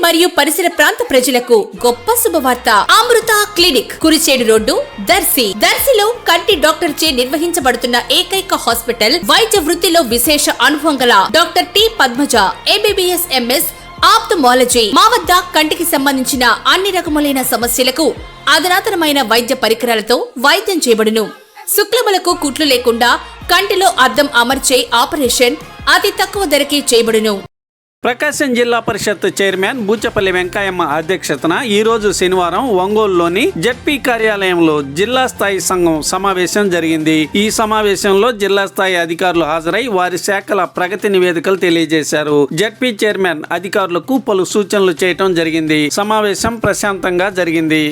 మరియు పరిసర ప్రాంత ప్రజలకు గొప్ప శుభవార్త. అమృత క్లినిక్, కురిచేడు రోడ్డు, దర్శిలో కంటి డాక్టర్ చే నిర్వహించబడుతున్న ఏకైక హాస్పిటల్. వైద్య వృత్తిలో విశేష అనుభవం గల doctor T Padmaja, MBBS MS ophthalmology. మా వద్ద కంటికి సంబంధించిన అన్ని రకములైన సమస్యలకు అధునాతనమైన వైద్య పరికరాలతో వైద్యం చేయబడును. శుక్లములకు కుట్లు లేకుండా కంటిలో అద్దం అమర్చే ఆపరేషన్ అతి తక్కువ ధరకే చేయబడును. ప్రకాశం జిల్లా పరిషత్ చైర్మన్ బూచపల్లి వెంకయ్యమ్మ అధ్యక్షతన ఈ రోజు శనివారం ఒంగోలులోని జెడ్పీ కార్యాలయంలో జిల్లా స్థాయి సంఘం సమావేశం జరిగింది. ఈ సమావేశంలో జిల్లా స్థాయి అధికారులు హాజరై వారి శాఖల ప్రగతి నివేదికలు తెలియజేశారు. జెడ్పీ చైర్మన్ అధికారులకు పలు సూచనలు చేయటం జరిగింది. సమావేశం ప్రశాంతంగా జరిగింది.